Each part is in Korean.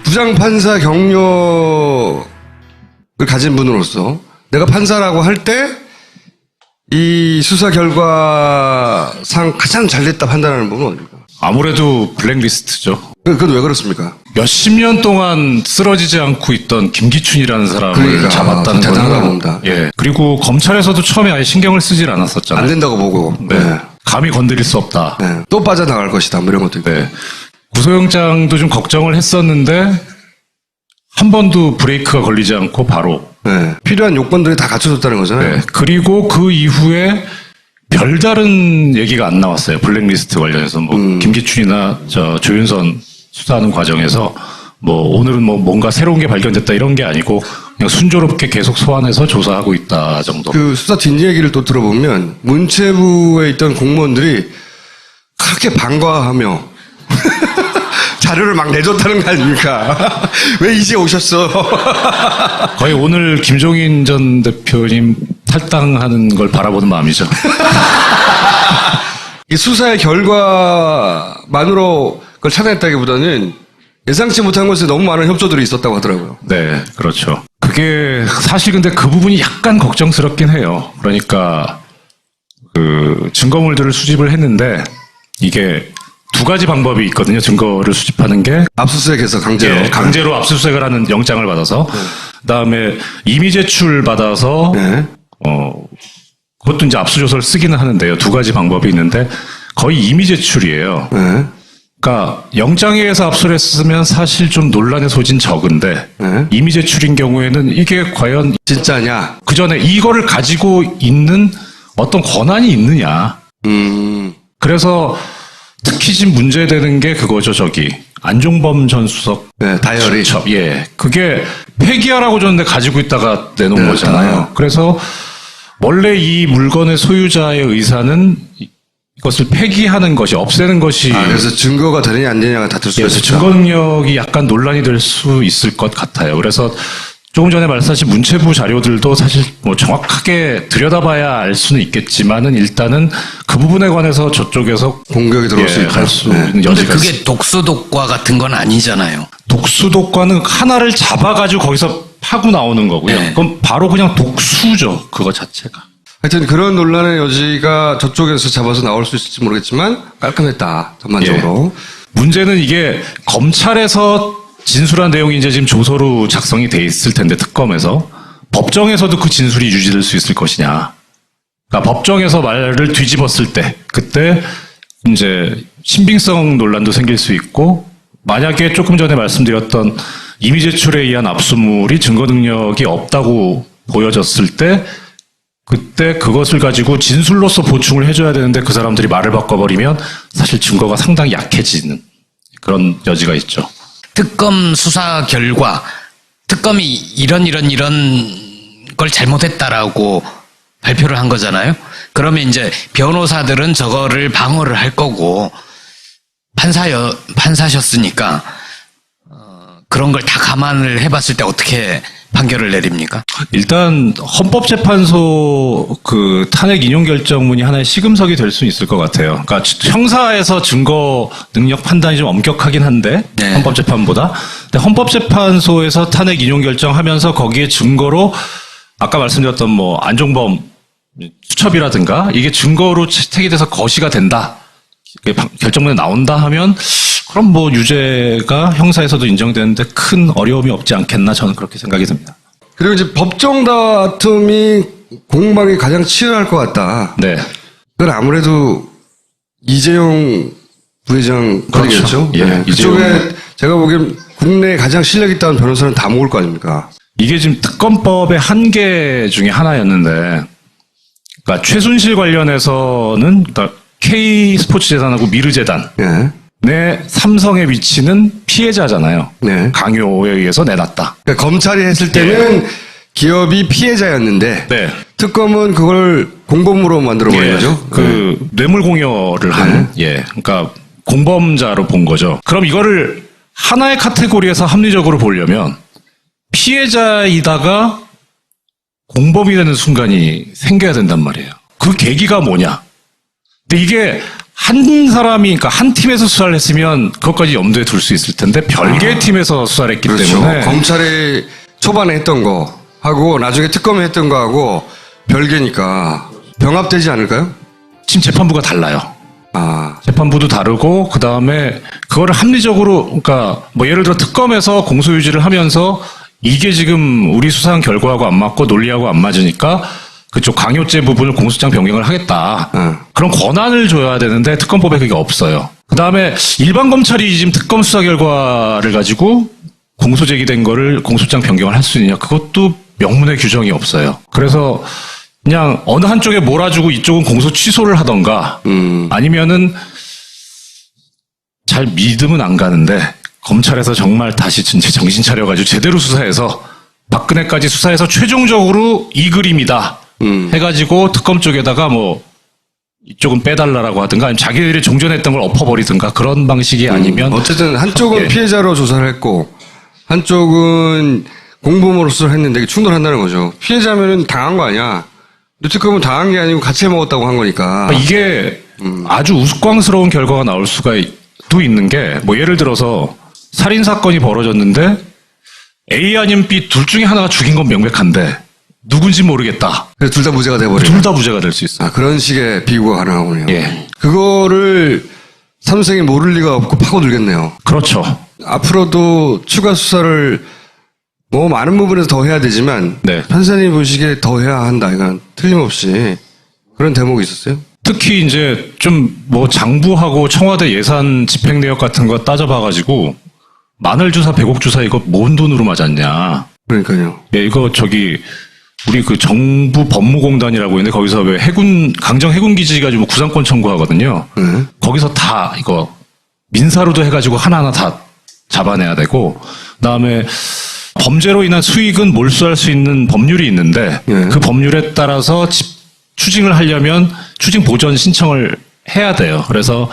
부장판사 경력을 가진 분으로서 내가 판사라고 할 때 이 수사 결과상 가장 잘됐다 판단하는 부분은 어디입니까? 아무래도 블랙리스트죠. 그건 왜 그렇습니까? 몇십 년 동안 쓰러지지 않고 있던 김기춘이라는 사람을 잡았다는 대단하다 거는 봅니다. 예. 그리고 검찰에서도 처음에 아예 신경을 쓰질 않았었잖아요. 안 된다고 보고. 네. 감히 건드릴 수 없다. 네. 또 빠져나갈 것이다. 뭐 이런 것도 있고. 네. 구속영장도 좀 걱정을 했었는데 한 번도 브레이크가 걸리지 않고 바로. 네. 필요한 요건들이 다 갖춰졌다는 거잖아요. 네. 그리고 그 이후에 별다른 얘기가 안 나왔어요. 블랙리스트 관련해서 뭐 김기춘이나 조윤선 수사하는 과정에서 뭐 오늘은 뭐 뭔가 새로운 게 발견됐다 이런 게 아니고 그냥 순조롭게 계속 소환해서 조사하고 있다 정도. 그 수사 뒷얘기를 또 들어보면 문체부에 있던 공무원들이 그렇게 반가워하며 자료를 막 내줬다는 거 아닙니까? 왜 이제 오셨어? 거의 오늘 김종인 전 대표님 탈당하는 걸 바라보는 마음이죠. 이 수사의 결과만으로 그걸 찾아냈다기보다는 예상치 못한 곳에 너무 많은 협조들이 있었다고 하더라고요. 네, 그렇죠. 그게 사실 근데 그 부분이 약간 걱정스럽긴 해요. 그러니까 그 증거물들을 수집을 했는데 이게 두 가지 방법이 있거든요. 증거를 수집하는 게 압수수색해서 강제로. 예, 강제로 압수수색을 하는 영장을 받아서 그다음에 임의 제출 받아서 네. 그것도 이제 압수조서를 쓰기는 하는데요. 두 가지 방법이 있는데 거의 임의 제출이에요. 네. 그러니까 영장에 의해서 압수를 했으면 사실 좀 논란의 소진 적은데 네. 임의 제출인 경우에는 이게 과연 진짜냐? 그 전에 이거를 가지고 있는 어떤 권한이 있느냐. 그래서 특히 지금 문제되는 게 그거죠. 안종범 전 수석. 네, 다이어리. 예. 그게 폐기하라고 줬는데 가지고 있다가 내놓은 네, 거잖아요. 그래서 원래 이 물건의 소유자의 의사는 이것을 폐기하는 것이, 없애는 것이. 그래서 증거가 되느냐 안 되느냐가 다툴 수 그래서 있다. 증거 능력이 약간 논란이 될 수 있을 것 같아요. 그래서 조금 전에 말씀하신 문체부 자료들도 사실 뭐 정확하게 들여다봐야 알 수는 있겠지만은 일단은 그 부분에 관해서 저쪽에서 공격이 들어올 수 있다. 할 수 네. 있는 근데 여지가 그게 있습니다. 독수독과 같은 건 아니잖아요. 독수독과는 하나를 잡아가지고 거기서 파고 나오는 거고요. 네. 그럼 바로 그냥 독수죠. 그거 자체가. 하여튼 그런 논란의 여지가 저쪽에서 잡아서 나올 수 있을지 모르겠지만 깔끔했다. 전반적으로. 문제는 이게 검찰에서 진술한 내용이 이제 지금 조서로 작성이 돼 있을 텐데 특검에서 법정에서도 그 진술이 유지될 수 있을 것이냐. 그러니까 법정에서 말을 뒤집었을 때 그때 이제 신빙성 논란도 생길 수 있고 만약에 조금 전에 말씀드렸던 임의 제출에 의한 압수물이 증거 능력이 없다고 보여졌을 때 그때 그것을 가지고 진술로서 보충을 해줘야 되는데 그 사람들이 말을 바꿔버리면 사실 증거가 상당히 약해지는 그런 여지가 있죠. 특검 수사 결과 특검이 이런 걸 잘못했다라고 발표를 한 거잖아요. 그러면 이제 변호사들은 저거를 방어를 할 거고 판사셨으니까 그런 걸 다 감안을 해봤을 때 어떻게 판결을 내립니까? 일단 헌법재판소 그 탄핵 인용 결정문이 하나의 시금석이 될 수 있을 것 같아요. 그러니까 형사에서 증거 능력 판단이 좀 엄격하긴 한데 네. 헌법재판보다. 근데 헌법재판소에서 탄핵 인용 결정하면서 거기에 증거로 아까 말씀드렸던 뭐 안종범 수첩이라든가 이게 증거로 채택이 돼서 거시가 된다. 결정문에 나온다 하면 그럼 뭐 유죄가 형사에서도 인정되는데 큰 어려움이 없지 않겠나 저는 그렇게 생각이 듭니다. 그리고 이제 법정 다툼이 공방이 가장 치열할 것 같다. 네. 그건 아무래도 이재용 부회장 거리겠죠. 그렇죠. 예, 네. 그쪽에 제가 보기엔 국내에 가장 실력 있다는 변호사는 다 모을 거 아닙니까? 이게 지금 특검법의 한계 중에 하나였는데, 그러니까 최순실 관련해서는 그러니까 K 스포츠재단하고 미르재단 예. 내 삼성에 위치는 피해자잖아요. 네. 강요에 의해서 내놨다. 그러니까 검찰이 했을 때는 기업이 피해자였는데 네. 특검은 그걸 공범으로 만들어버린 거죠. 그 뇌물 공여를 한, 그러니까 공범자로 본 거죠. 그럼 이거를 하나의 카테고리에서 합리적으로 보려면 피해자이다가 공범이 되는 순간이 생겨야 된단 말이에요. 그 계기가 뭐냐? 근데 이게 한 사람이, 그러니까 한 팀에서 수사를 했으면 그것까지 염두에 둘 수 있을 텐데 별개의 팀에서 수사를 했기 그렇죠. 때문에 검찰이 초반에 했던 거 하고 나중에 특검이 했던 거하고 별개니까 병합되지 않을까요? 지금 재판부가 달라요. 아, 재판부도 다르고 그 다음에 그거를 합리적으로, 그러니까 뭐 예를 들어 특검에서 공소유지를 하면서 이게 지금 우리 수사한 결과하고 안 맞고 논리하고 안 맞으니까 그쪽 강요죄 부분을 공소장 변경을 하겠다. 그런 권한을 줘야 되는데 특검법에 그게 없어요. 그 다음에 일반 검찰이 지금 특검 수사 결과를 가지고 공소 제기된 거를 공소장 변경을 할 수 있느냐? 그것도 명문의 규정이 없어요. 그래서 그냥 어느 한쪽에 몰아주고 이쪽은 공소 취소를 하던가 아니면은 잘 믿으면 안 가는데 검찰에서 정말 다시 진짜 정신 차려가지고 제대로 수사해서 박근혜까지 수사해서 최종적으로 이 그림이다 해가지고 특검 쪽에다가 뭐 이쪽은 빼달라라고 하든가 아니면 자기들이 종전했던 걸 엎어버리든가 그런 방식이 아니면 어쨌든 한쪽은 예. 피해자로 조사를 했고 한쪽은 공범으로 수사를 했는데 이게 충돌한다는 거죠. 피해자면은 당한 거 아니야. 근데 특검은 당한 게 아니고 같이 해먹었다고 한 거니까. 이게 아주 우스꽝스러운 결과가 나올 수가 또 있는 게 뭐 예를 들어서 살인 사건이 벌어졌는데 A 아니면 B 둘 중에 하나가 죽인 건 명백한데 누군지 모르겠다. 그래서 둘 다 무죄가 돼버려요. 둘 다 무죄가 될 수 있어요. 아, 그런 식의 비구가 가능하군요. 예. 그거를 삼성이 모를 리가 없고 파고들겠네요. 그렇죠. 앞으로도 추가 수사를 뭐 많은 부분에서 더 해야 되지만 네. 판사님 보시기에 더 해야 한다. 이건 틀림없이 그런 대목이 있었어요. 특히 이제 좀 뭐 장부하고 청와대 예산 집행 내역 같은 거 따져봐가지고 마늘 주사 100억 주사 이거 뭔 돈으로 맞았냐. 그러니까요. 예, 이거 저기 우리 그 정부 법무공단이라고 있는데 거기서 왜 해군 강정 해군 기지가 좀 구상권 청구하거든요. 거기서 다 이거 민사로도 해가지고 하나하나 다 잡아내야 되고 그다음에 범죄로 인한 수익은 몰수할 수 있는 법률이 있는데 예. 그 법률에 따라서 추징을 하려면 추징 보전 신청을 해야 돼요. 그래서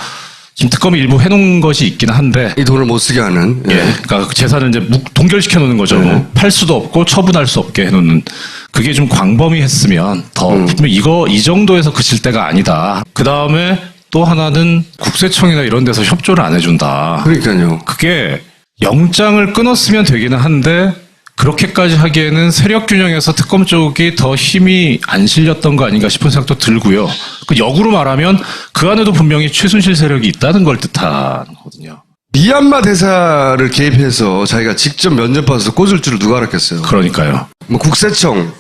지금 특검이 일부 해놓은 것이 있긴 한데 이 돈을 못 쓰게 하는. 예. 그러니까 그 재산을 이제 동결시켜 놓는 거죠. 뭐 팔 수도 없고 처분할 수 없게 해놓는. 그게 좀 광범위했으면 더 분명 이거 이 정도에서 그칠 때가 아니다. 그 다음에 또 하나는 국세청이나 이런 데서 협조를 안 해준다. 그러니까요. 그게 영장을 끊었으면 되기는 한데 그렇게까지 하기에는 세력 균형에서 특검 쪽이 더 힘이 안 실렸던 거 아닌가 싶은 생각도 들고요. 그 역으로 말하면 그 안에도 분명히 최순실 세력이 있다는 걸 뜻하는 거거든요. 미얀마 대사를 개입해서 자기가 직접 면접 봐서 꽂을 줄을 누가 알았겠어요. 그러니까요. 뭐 국세청,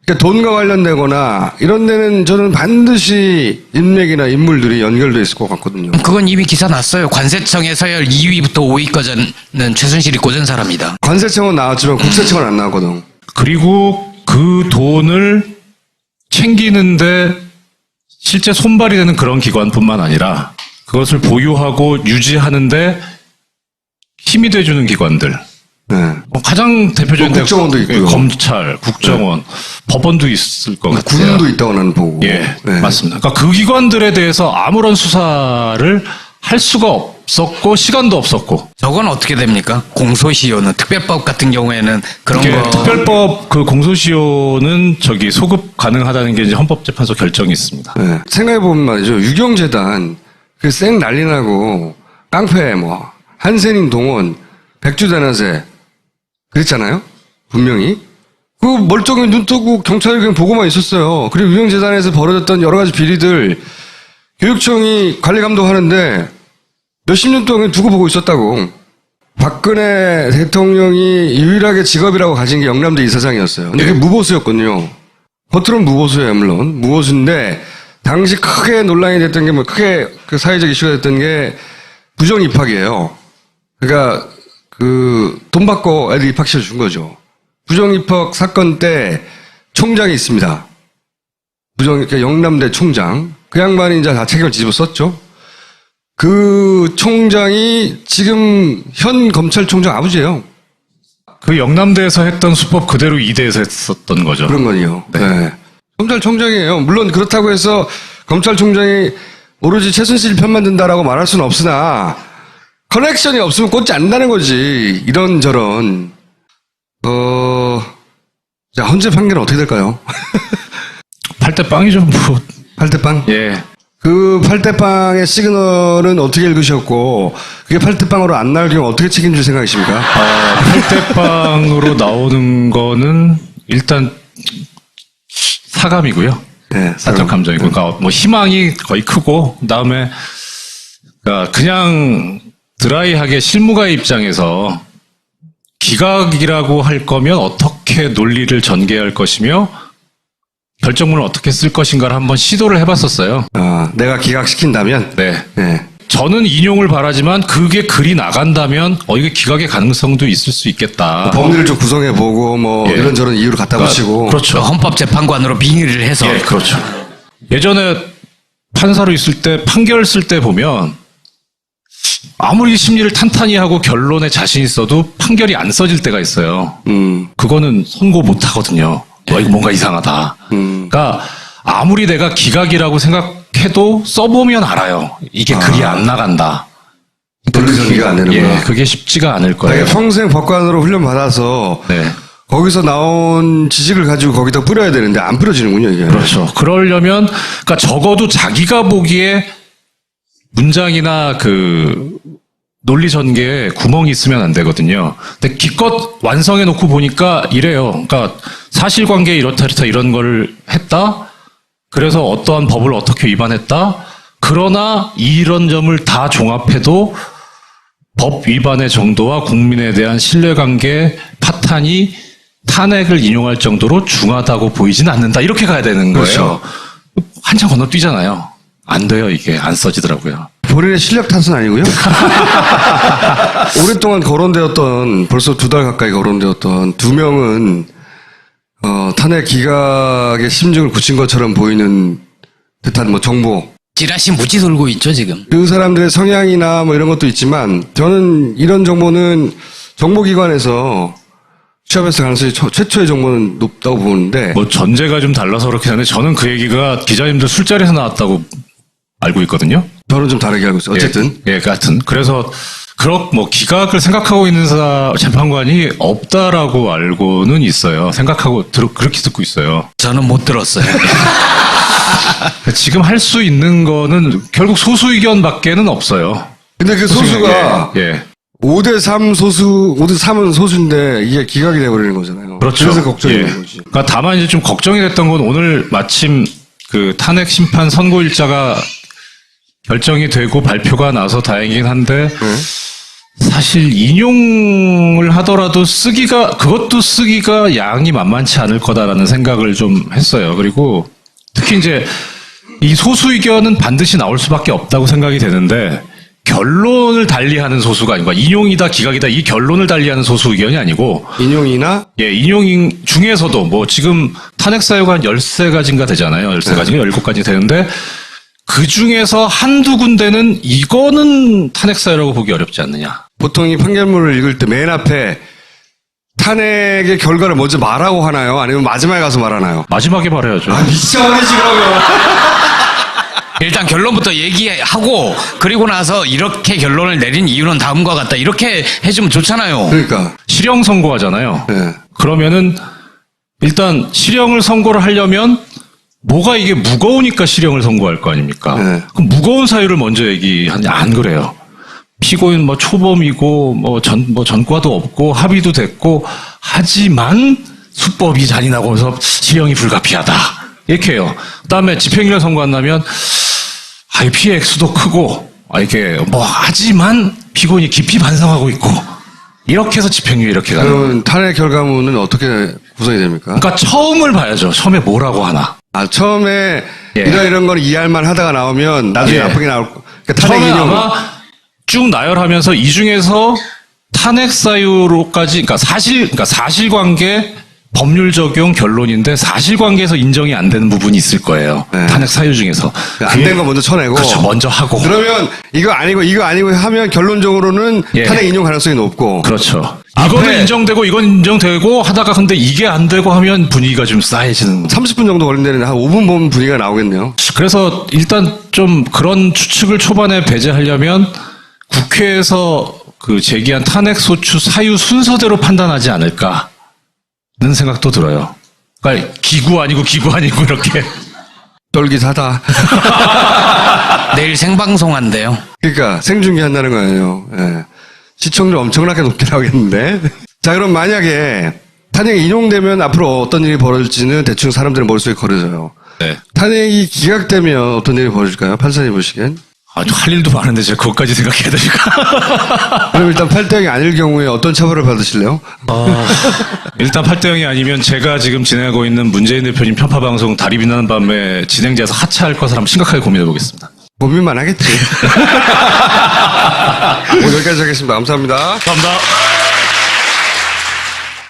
그러니까 돈과 관련되거나 이런 데는 저는 반드시 인맥이나 인물들이 연결돼 있을 것 같거든요. 그건 이미 기사 났어요. 관세청의 서열 2위부터 5위까지는 최순실이 꽂은 사람이다. 관세청은 나왔지만 국세청은 안 나왔거든. 그리고 그 돈을 챙기는데 실제 손발이 되는 그런 기관뿐만 아니라 그것을 보유하고 유지하는데 힘이 돼주는 기관들. 네. 뭐 가장 대표적인 뭐 국정원도 데가 있고요. 검찰, 국정원, 법원도 있을 것 같아요. 군도 있다고 나는 보고. 예, 네. 맞습니다. 그러니까 그 기관들에 대해서 아무런 수사를 할 수가 없었고 시간도 없었고. 저건 어떻게 됩니까? 공소시효는 특별법 같은 경우에는 그런 이게 거 특별법 그 공소시효는 저기 소급 가능하다는 게 이제 헌법재판소 결정이 있습니다. 네. 생각해보면 말이죠. 유경재단, 그 쌩 난리나고, 깡패, 뭐, 한센인 동원, 백주대낮에, 그랬잖아요? 분명히. 그 멀쩡히 눈 뜨고 경찰이 그냥 보고만 있었어요. 그리고 유경재단에서 벌어졌던 여러 가지 비리들, 교육청이 관리 감독하는데, 몇십 년 동안 두고 보고 있었다고. 박근혜 대통령이 유일하게 직업이라고 가진 게 영남대 이사장이었어요. 근데 그게 무보수였거든요. 겉으로는 무보수예요, 물론. 무보수인데, 당시 크게 논란이 됐던 게, 뭐, 크게 그 사회적 이슈가 됐던 게 부정 입학이에요. 그러니까, 돈 받고 애들 입학시켜 준 거죠. 부정 입학 사건 때 총장이 있습니다. 그러니까 영남대 총장. 그 양반이 이제 다 책임을 뒤집어 썼죠. 그 총장이 지금 현 검찰총장 아버지예요. 그 영남대에서 했던 수법 그대로 이대에서 했었던 거죠. 그런 거니요. 네. 네. 검찰총장이에요. 물론 그렇다고 해서 검찰총장이 오로지 최순실 편만 든다라고 말할 수는 없으나 커넥션이 없으면 꽂지 않는다는 거지. 이런저런. 자, 헌재 판결은 어떻게 될까요? 8대 빵이죠, 뭐. 8대 빵? 예. 그 팔대빵의 시그널은 어떻게 읽으셨고 그게 팔대빵으로 안 나올 경우 어떻게 책임질 생각이십니까? 팔대빵으로 나오는 거는 일단 사감이고요. 네, 사적 감정이고, 그러니까 뭐 희망이 거의 크고, 그다음에 그러니까 그냥 드라이하게 실무가의 입장에서 기각이라고 할 거면 어떻게 논리를 전개할 것이며 결정문을 어떻게 쓸 것인가를 한번 시도를 해봤었어요. 내가 기각시킨다면? 네. 네. 저는 인용을 바라지만 그게 글이 나간다면 이게 기각의 가능성도 있을 수 있겠다. 법리를 좀 구성해보고 뭐 예. 이런저런 이유를 갖다 붙이고. 그렇죠. 헌법재판관으로 빙의를 해서. 예, 그렇죠. 예전에 판사로 있을 때 판결 쓸 때 보면 아무리 심리를 탄탄히 하고 결론에 자신 있어도 판결이 안 써질 때가 있어요. 그거는 선고 못 하거든요. 이거 뭔가 이상하다. 그러니까 아무리 내가 기각이라고 생각해도 써보면 알아요. 이게 글이 안 나간다. 논리 전개가 안 되는구나. 예, 그게 쉽지가 않을 거예요. 내가 평생 법관으로 훈련 받아서 네. 거기서 나온 지식을 가지고 거기다 뿌려야 되는데 안 뿌려지는군요, 이게. 그렇죠. 그러려면, 그러니까 적어도 자기가 보기에 문장이나 그 논리 전개에 구멍이 있으면 안 되거든요. 근데 기껏 완성해 놓고 보니까 이래요. 그러니까 사실관계에 이렇다 이런 걸 했다. 그래서 어떠한 법을 어떻게 위반했다. 그러나 이런 점을 다 종합해도 법 위반의 정도와 국민에 대한 신뢰관계 파탄이 탄핵을 인용할 정도로 중하다고 보이진 않는다. 이렇게 가야 되는 거예요. 그렇죠. 한참 건너뛰잖아요. 안 돼요. 이게 안 써지더라고요. 본인의 실력 탓은 아니고요. 오랫동안 거론되었던 벌써 2달 가까이 거론되었던 2명은 탄핵 기각의 심증을 굳힌 것처럼 보이는 듯한 뭐 정보. 찌라시 무지 돌고 있죠, 지금. 그 사람들의 성향이나 뭐 이런 것도 있지만 저는 이런 정보는 정보기관에서 취합했을 가능성이 최초의 정보는 높다고 보는데 뭐 전제가 좀 달라서 그렇긴 한데 저는 그 얘기가 기자님들 술자리에서 나왔다고 알고 있거든요. 저는 좀 다르게 알고 있어요. 어쨌든. 예, 같은. 그래서 뭐 기각을 생각하고 있는 재판관이 없다라고 알고는 있어요. 그렇게 듣고 있어요. 저는 못 들었어요. 지금 할 수 있는 거는 결국 소수 의견밖에는 없어요. 근데 그 소수가 예. 5대3 5대3은 소수인데 이게 기각이 돼버리는 거잖아요. 그렇죠. 그래서 걱정이 예. 되는 거지. 그러니까 다만 이제 좀 걱정이 됐던 건 오늘 마침 그 탄핵 심판 선고일자가 결정이 되고 발표가 나서 다행이긴 한데 사실 인용을 하더라도 그것도 쓰기가 양이 만만치 않을 거다라는 생각을 좀 했어요. 그리고 특히 이제 이 소수 의견은 반드시 나올 수밖에 없다고 생각이 되는데 결론을 달리하는 소수가 아니고 인용이다 기각이다 이 결론을 달리하는 소수 의견이 아니고 인용이나 인용 중에서도 뭐 지금 탄핵 사유가 한 13가지인가 되잖아요. 13가지인가 17가지 되는데 그 중에서 한두 군데는 이거는 탄핵 사유라고 보기 어렵지 않느냐. 보통 이 판결문을 읽을 때 맨 앞에 탄핵의 결과를 먼저 말하고 하나요? 아니면 마지막에 가서 말하나요? 마지막에 말해야죠. 미쳐버리지 그러면. 일단 결론부터 얘기하고 그리고 나서 이렇게 결론을 내린 이유는 다음과 같다. 이렇게 해주면 좋잖아요. 그러니까. 실형 선고하잖아요. 네. 그러면은 일단 실형을 선고를 하려면 뭐가 이게 무거우니까 실형을 선고할 거 아닙니까? 네. 그럼 무거운 사유를 먼저 얘기하냐? 안 그래요. 피고인 뭐 초범이고 전과도 없고 합의도 됐고 하지만 수법이 잔인하고 해서 실형이 불가피하다. 이렇게 해요. 그다음에 집행유예 선고 안 나면 피해 액수도 크고 이게 하지만 피고인이 깊이 반성하고 있고 이렇게 해서 집행유예 이렇게 가는 거예요. 그러면 탄핵 결과문은 어떻게 구성이 됩니까? 그러니까 처음을 봐야죠. 처음에 뭐라고 하나. 처음에 예. 이런 건 이해할만 하다가 나오면 나중에 예. 나쁘게 나올 거. 그러니까 탄핵 처음에 인용. 아마 쭉 나열하면서 이 중에서 탄핵 사유로까지, 그러니까 사실관계 법률 적용 결론인데 사실관계에서 인정이 안 되는 부분이 있을 거예요. 네. 탄핵 사유 중에서. 안 된 거 먼저 쳐내고. 그렇죠. 먼저 하고. 그러면 이거 아니고 하면 결론적으로는 예. 탄핵 인용 가능성이 높고. 그렇죠. 이거는 인정되고 이건 인정되고 하다가 근데 이게 안 되고 하면 분위기가 좀 싸해지는. 30분 정도 걸린다는데 한 5분 보면 분위기가 나오겠네요. 그래서 일단 좀 그런 추측을 초반에 배제하려면 국회에서 그 제기한 탄핵 소추 사유 순서대로 판단하지 않을까는 생각도 들어요. 그러니까 기구 아니고 이렇게. 쫄깃하다. 내일 생방송한대요. 그러니까 생중계한다는 거예요. 예. 시청률 엄청나게 높게 나오겠는데. 자, 그럼 만약에 탄핵이 인용되면 앞으로 어떤 일이 벌어질지는 대충 사람들의 머릿속에 그려져요. 네. 탄핵이 기각되면 어떤 일이 벌어질까요? 판사님 보시기엔? 아주 할 일도 많은데 제가 그것까지 생각해야 되니까. 그럼 일단 8대0이 아닐 경우에 어떤 처벌을 받으실래요? 일단 8대0이 아니면 제가 지금 진행하고 있는 문재인 대표님 편파방송 다리 빛나는 밤에 진행자에서 하차할 것을 한번 심각하게 고민해 보겠습니다. 고민만 하겠지. 오늘 여기까지 하겠습니다. 감사합니다. 감사합니다.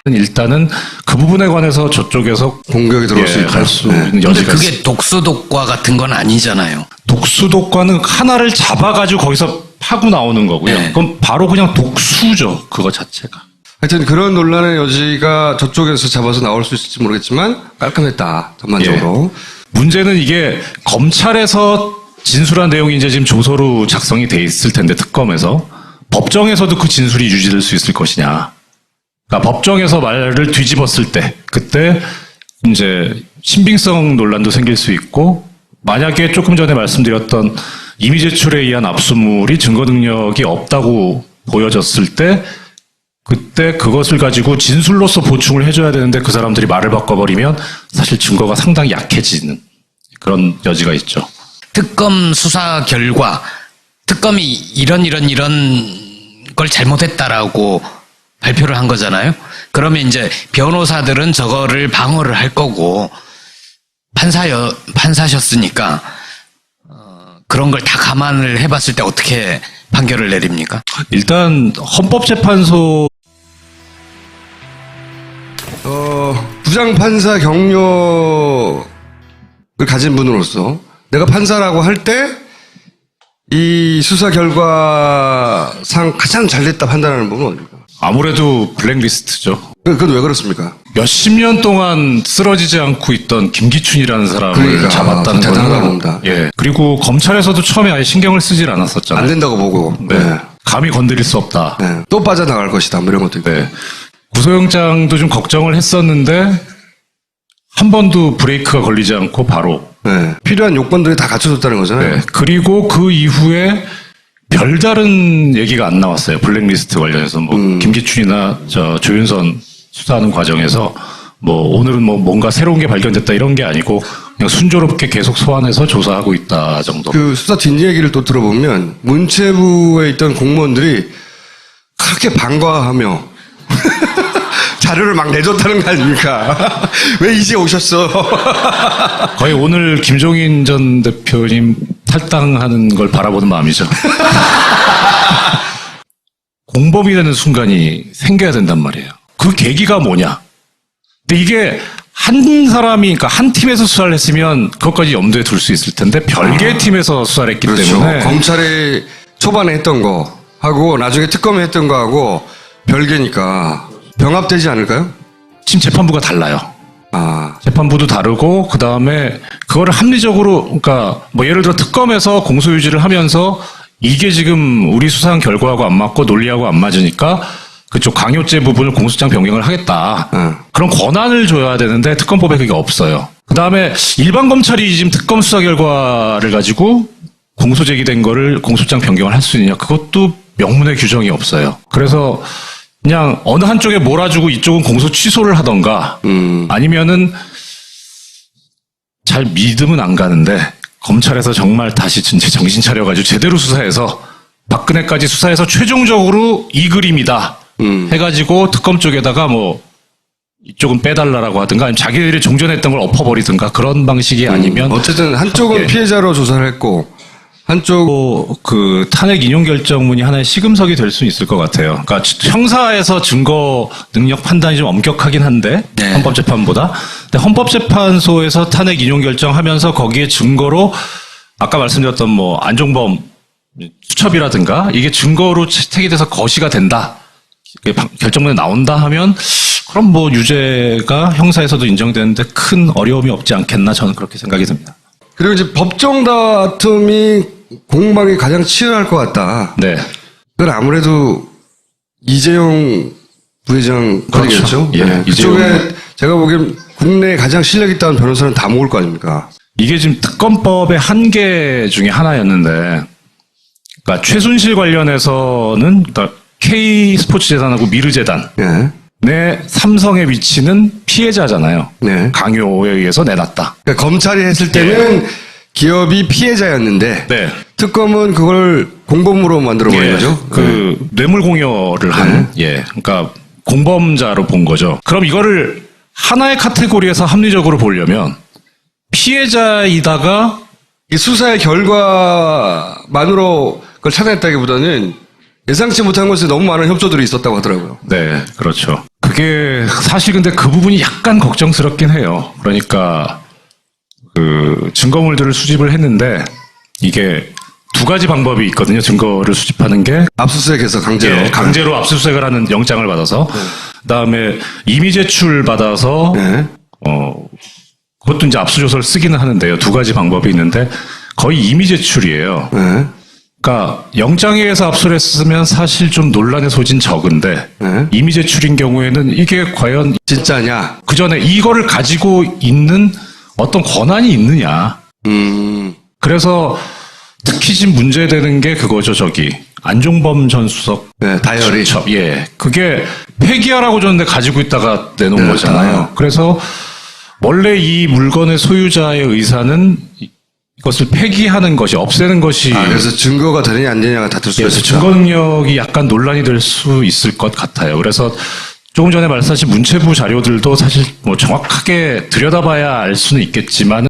일단은 그 부분에 관해서 저쪽에서 공격이 들어올 수 있다. 할수 네. 있는 근데 여지가 그게 있습니다. 독수독과 같은 건 아니잖아요. 독수독과는 하나를 잡아가지고 거기서 파고 나오는 거고요. 네. 그럼 바로 그냥 독수죠. 그거 자체가. 하여튼 그런 논란의 여지가 저쪽에서 잡아서 나올 수 있을지 모르겠지만 깔끔했다. 전반적으로. 문제는 이게 검찰에서 진술한 내용이 이제 지금 조서로 작성이 돼 있을 텐데 특검에서 법정에서도 그 진술이 유지될 수 있을 것이냐. 그러니까 법정에서 말을 뒤집었을 때 그때 이제 신빙성 논란도 생길 수 있고 만약에 조금 전에 말씀드렸던 이미 제출에 의한 압수물이 증거 능력이 없다고 보여졌을 때 그때 그것을 가지고 진술로서 보충을 해줘야 되는데 그 사람들이 말을 바꿔버리면 사실 증거가 상당히 약해지는 그런 여지가 있죠. 특검 수사 결과 특검이 이런 걸 잘못했다라고 발표를 한 거잖아요. 그러면 이제 변호사들은 저거를 방어를 할 거고 판사셨으니까 그런 걸 다 감안을 해봤을 때 어떻게 판결을 내립니까? 일단 헌법재판소 부장판사 경력을 가진 분으로서 내가 판사라고 할 때 이 수사 결과상 가장 잘 됐다 판단하는 부분은 어딥니까? 아무래도 블랙리스트죠. 그건 왜 그렇습니까? 몇십 년 동안 쓰러지지 않고 있던 김기춘이라는 사람을 그러니까, 잡았다는 대단하다 거는 봅니다. 예. 그리고 검찰에서도 처음에 아예 신경을 쓰질 않았었잖아요. 안 된다고 보고. 네. 감히 건드릴 수 없다. 네. 또 빠져나갈 것이다. 뭐 이런 것도 있고. 네. 구속영장도 좀 걱정을 했었는데 한 번도 브레이크가 걸리지 않고 바로. 네. 필요한 요건들이 다 갖춰졌다는 거잖아요. 네. 그리고 그 이후에 별다른 얘기가 안 나왔어요. 블랙리스트 관련해서 뭐 김기춘이나 조윤선 수사하는 과정에서 뭐 오늘은 뭐 뭔가 새로운 게 발견됐다 이런 게 아니고 그냥 순조롭게 계속 소환해서 조사하고 있다 정도. 그 수사 뒷얘기를 또 들어보면 문체부에 있던 공무원들이 그렇게 반가워하며 자료를 막 내줬다는 거 아닙니까? 왜 이제 오셨어? 거의 오늘 김종인 전 대표님 탈당하는 걸 바라보는 마음이죠. 공범이 되는 순간이 생겨야 된단 말이에요. 그 계기가 뭐냐? 근데 이게 한 사람이, 그러니까 한 팀에서 수사를 했으면 그것까지 염두에 둘 수 있을 텐데 별개의 팀에서 수사를 했기 그렇죠. 때문에. 검찰이 초반에 했던 거 하고 나중에 특검이 했던 거하고 별개니까 병합되지 않을까요? 지금 재판부가 달라요. 아, 재판부도 다르고 그 다음에 그거를 합리적으로 그러니까 뭐 예를 들어 특검에서 공소유지를 하면서 이게 지금 우리 수사한 결과하고 안 맞고 논리하고 안 맞으니까 그쪽 강요죄 부분을 공소장 변경을 하겠다. 그런 권한을 줘야 되는데 특검법에 그게 없어요. 그 다음에 일반 검찰이 지금 특검 수사 결과를 가지고 공소 제기된 거를 공소장 변경을 할 수 있느냐? 그것도 명문의 규정이 없어요. 그래서 그냥 어느 한쪽에 몰아주고 이쪽은 공소 취소를 하던가 아니면은 잘 믿으면 안 가는데 검찰에서 정말 다시 진짜 정신 차려가지고 제대로 수사해서 박근혜까지 수사해서 최종적으로 이 그림이다 해가지고 특검 쪽에다가 뭐 이쪽은 빼달라라고 하든가 아니면 자기들이 종전했던 걸 엎어버리든가 그런 방식이 아니면 어쨌든 한쪽은 예. 피해자로 조사를 했고 한쪽 그 탄핵 인용 결정문이 하나의 시금석이 될 수 있을 것 같아요. 그러니까 형사에서 증거 능력 판단이 좀 엄격하긴 한데 네. 헌법재판보다. 근데 헌법재판소에서 탄핵 인용 결정하면서 거기에 증거로 아까 말씀드렸던 뭐 안종범 수첩이라든가 이게 증거로 채택이 돼서 거시가 된다. 결정문에 나온다 하면 그럼 뭐 유죄가 형사에서도 인정되는데 큰 어려움이 없지 않겠나 저는 그렇게 생각이 듭니다. 그리고 이제 법정 다툼이 공방이 가장 치열할 것 같다. 네. 그건 아무래도 이재용 부회장 그렇죠. 거리겠죠. 예, 네. 그쪽에 이재용. 제가 보기엔 국내에 가장 실력 있다는 변호사는 다 모을 거 아닙니까? 이게 지금 특검법의 한계 중에 하나였는데, 그러니까 최순실 관련해서는 그러니까 K 스포츠 재단하고 미르 재단 예. 내 삼성에 위치는 피해자잖아요. 네. 강요에 의해서 내놨다. 그러니까 검찰이 했을 때는 기업이 피해자였는데 네. 특검은 그걸 공범으로 만들어버린 거죠. 그 뇌물 공여를 한, 예, 그러니까 공범자로 본 거죠. 그럼 이거를 하나의 카테고리에서 합리적으로 보려면 피해자이다가 이 수사의 결과만으로 그걸 찾아냈다기보다는 예상치 못한 곳에 너무 많은 협조들이 있었다고 하더라고요. 네, 그렇죠. 그게 사실 근데 그 부분이 약간 걱정스럽긴 해요. 그러니까 그 증거물들을 수집을 했는데 이게 두 가지 방법이 있거든요. 증거를 수집하는 게 압수수색해서 강제로. 예, 강제로 압수수색을 하는 영장을 받아서 그다음에 임의 제출 받아서 네. 그것도 이제 압수조서를 쓰기는 하는데요. 두 가지 방법이 있는데 거의 임의 제출이에요. 네. 그러니까 영장에 의해서 압수를 했으면 사실 좀 논란의 소진 적은데 네. 임의 제출인 경우에는 이게 과연 진짜냐? 그 전에 이거를 가지고 있는 어떤 권한이 있느냐. 그래서 특히 지금 문제되는 게 그거죠. 저기 안종범 전 수석 네, 다이어리. 수첩. 예, 그게 폐기하라고 줬는데 가지고 있다가 내놓은 네, 거잖아요. 그래서 원래 이 물건의 소유자의 의사는 이것을 폐기하는 것이, 없애는 것이. 그래서 증거가 되느냐 안 되느냐가 다툴 수 그래서 있다. 증거 능력이 약간 논란이 될 수 있을 것 같아요. 그래서 조금 전에 말씀하신 문체부 자료들도 사실 뭐 정확하게 들여다봐야 알 수는 있겠지만